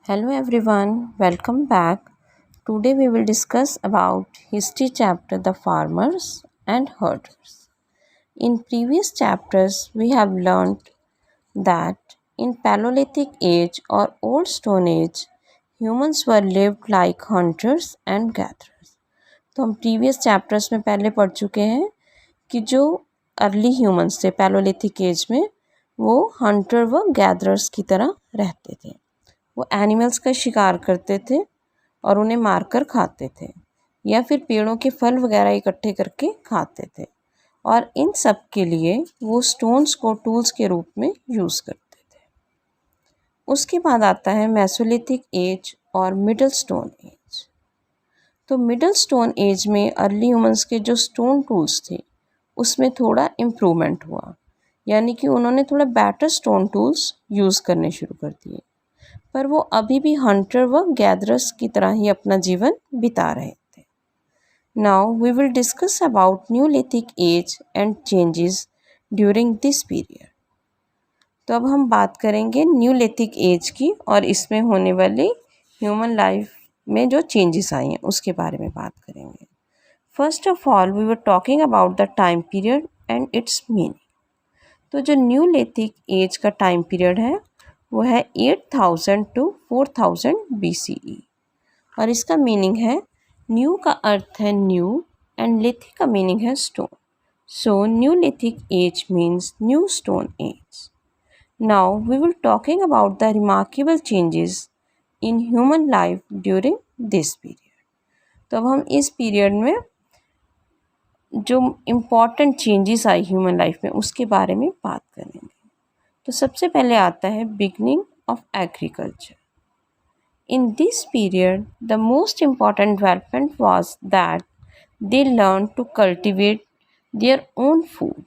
Hello everyone, welcome back. Today we will discuss about history chapter The Farmers and Herders. In previous chapters we have learned that in Paleolithic age or Old Stone Age humans were lived like hunters and gatherers. तो हम previous chapters में पहले पढ़ चुके हैं कि जो early humans थे पैलोलिथिक एज में वो हंटर व गैदरर्स की तरह रहते थे। वो एनिमल्स का शिकार करते थे और उन्हें मारकर खाते थे या फिर पेड़ों के फल वगैरह इकट्ठे करके खाते थे और इन सब के लिए वो स्टोन्स को टूल्स के रूप में यूज़ करते थे। उसके बाद आता है मेसोलिथिक एज और मिडल स्टोन एज। तो मिडल स्टोन एज में अर्ली ह्यूमंस के जो स्टोन टूल्स थे उसमें थोड़ा इम्प्रूवमेंट हुआ, यानी कि उन्होंने थोड़ा बेटर स्टोन टूल्स यूज़ करने शुरू कर दिए, पर वो अभी भी हंटर व गैदरर्स की तरह ही अपना जीवन बिता रहे थे। Now we will discuss about neolithic age and changes during this period. तो अब हम बात करेंगे न्यूलिथिक एज की और इसमें होने वाली ह्यूमन लाइफ में जो चेंजेस आई हैं उसके बारे में बात करेंगे। First of all we were talking about the time period and its meaning. तो जो न्यूलिथिक एज का टाइम पीरियड है वो है 8000 to 4000 BCE और इसका मीनिंग है, न्यू का अर्थ है न्यू एंड लिथिक का मीनिंग है stone. So neolithic age means new stone age. Now we will talking about the remarkable changes in human life during this period. तो अब हम इस पीरियड में जो इम्पॉर्टेंट चेंजेस आई ह्यूमन लाइफ में उसके बारे में बात करेंगे। तो सबसे पहले आता है beginning of agriculture. In this period the most important development was that they learn to cultivate their own food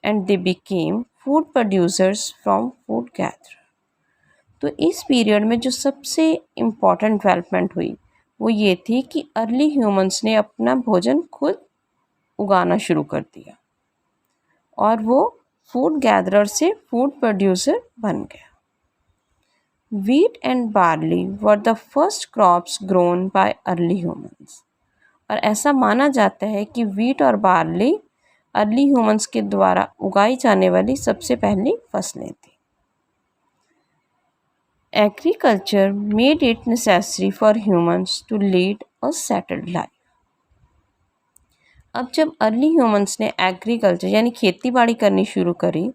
and they became food producers from food gatherer. तो इस पीरियड में जो सबसे इम्पॉर्टेंट डेवलपमेंट हुई वो ये थी कि अर्ली ह्यूमंस ने अपना भोजन खुद उगाना शुरू कर दिया और वो फूड गैदरर से फूड प्रोड्यूसर बन गया। Wheat and barley were the first crops grown by early humans। और ऐसा माना जाता है कि वीट और बार्ली अर्ली ह्यूमंस के द्वारा उगाई जाने वाली सबसे पहली फसलें थी। Agriculture made it necessary for humans to lead a settled life. अब जब अर्ली ह्यूमंस ने एग्रीकल्चर यानी खेती बाड़ी करनी शुरू करी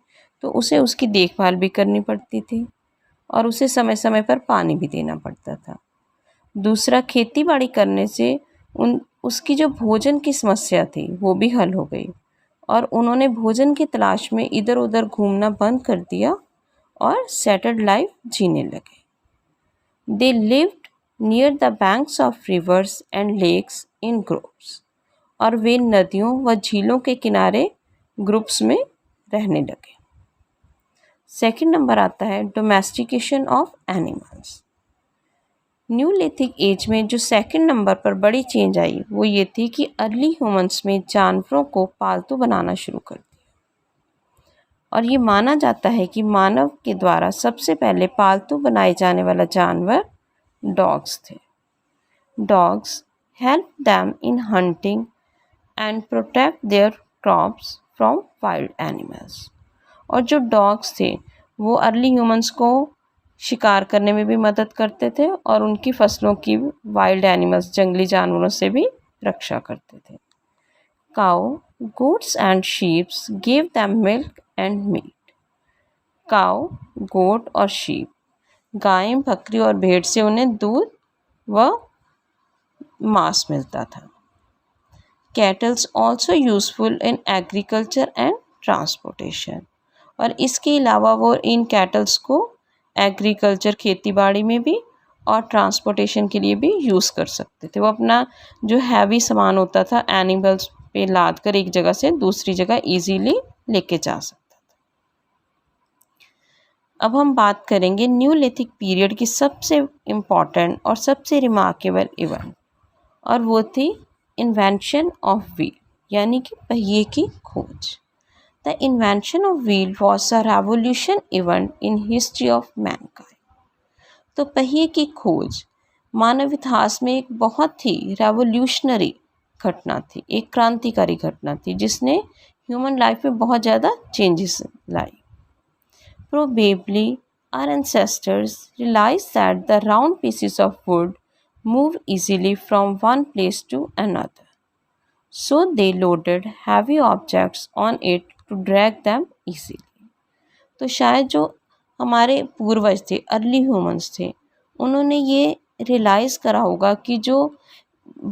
तो उसे उसकी देखभाल भी करनी पड़ती थी और उसे समय समय पर पानी भी देना पड़ता था। दूसरा, खेती बाड़ी करने से उसकी जो भोजन की समस्या थी वो भी हल हो गई और उन्होंने भोजन की तलाश में इधर उधर घूमना बंद कर दिया और सेटल्ड लाइफ जीने लगे। They lived near the banks of rivers and lakes in groups. और वे नदियों व झीलों के किनारे ग्रुप्स में रहने लगे। सेकंड नंबर आता है domestication of animals. Neolithic age में जो सेकंड नंबर पर बड़ी चेंज आई वो ये थी कि अर्ली ह्यूमंस में जानवरों को पालतू बनाना शुरू कर दिया और ये माना जाता है कि मानव के द्वारा सबसे पहले पालतू बनाए जाने वाला जानवर डॉग्स थे। Dogs help them in hunting and protect their crops from wild animals. और जो डॉग्स थे वो अर्ली ह्यूमंस को शिकार करने में भी मदद करते थे और उनकी फसलों की वाइल्ड एनिमल्स जंगली जानवरों से भी रक्षा करते थे। Cow, goats and sheeps give them milk and meat. Cow, goat और शीप, गाय, बकरी और भेड़ से उन्हें दूध व मांस मिलता था। Kettles also useful in agriculture and transportation. और इसके अलावा वो इन कैटल्स को एग्रीकल्चर खेती बाड़ी में भी और ट्रांसपोर्टेशन के लिए भी यूज़ कर सकते थे। वो अपना जो हैवी सामान होता था एनिमल्स पे लाद कर एक जगह से दूसरी जगह इजीली लेके जा सकता था। अब हम बात करेंगे न्यूलिथिक पीरियड की सबसे इम्पॉर्टेंट और सबसे रिमार्केबल इवेंट और वो थी इन्वेंशन ऑफ व्हील यानी कि पहिए की खोज। The invention of wheel was a revolution event in history of mankind। तो पहिए की खोज मानव इतिहास में एक बहुत ही रेवोल्यूशनरी घटना थी, एक क्रांतिकारी घटना थी जिसने ह्यूमन लाइफ में बहुत ज़्यादा changes lie. Probably our ancestors realized that the round pieces of wood move easily from one place to another. So they loaded heavy objects on it to drag them easily. तो शायद जो हमारे पूर्वज थे, early humans थे, उन्होंने ये realise करा होगा कि जो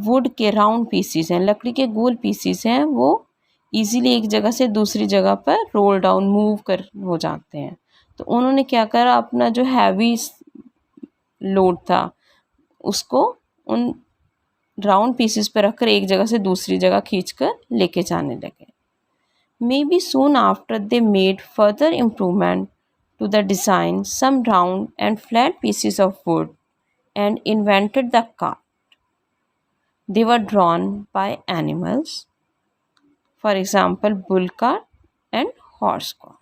वुड के राउंड पीसीस हैं, लकड़ी के गोल पीसीस हैं, वो इजीली एक जगह से दूसरी जगह पर रोल डाउन मूव कर हो जाते हैं। तो उन्होंने क्या करा, अपना जो हैवी लोड था उसको उन राउंड पीसेस पर रखकर एक जगह से दूसरी जगह खींचकर लेके जाने लगे। Maybe soon after they made further improvement to the design, some round and flat pieces of wood, and invented the cart. They were drawn by animals, for example bull cart and horse cart.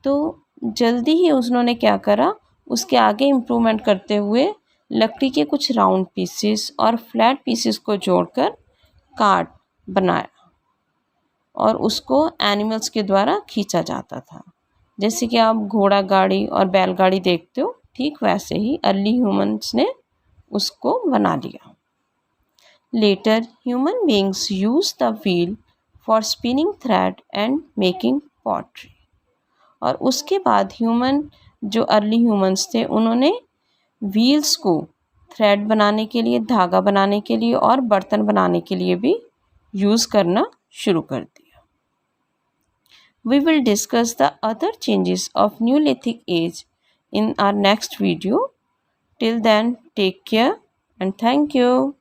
तो जल्दी ही उन्होंने क्या करा, उसके आगे improvement करते हुए लकड़ी के कुछ राउंड पीसेस और फ्लैट पीसेस को जोड़कर कार्ट बनाया और उसको एनिमल्स के द्वारा खींचा जाता था। जैसे कि आप घोड़ा गाड़ी और बैलगाड़ी देखते हो, ठीक वैसे ही अर्ली ह्यूमंस ने उसको बना लिया। Later human beings use the wheel for spinning thread and making pottery. और उसके बाद जो अर्ली ह्यूमंस थे, उन्होंने व्हील्स को थ्रेड बनाने के लिए, धागा बनाने के लिए और बर्तन बनाने के लिए भी यूज़ करना शुरू कर दिया। We will discuss the other changes of Neolithic age in our next video. Till then, take care and thank you.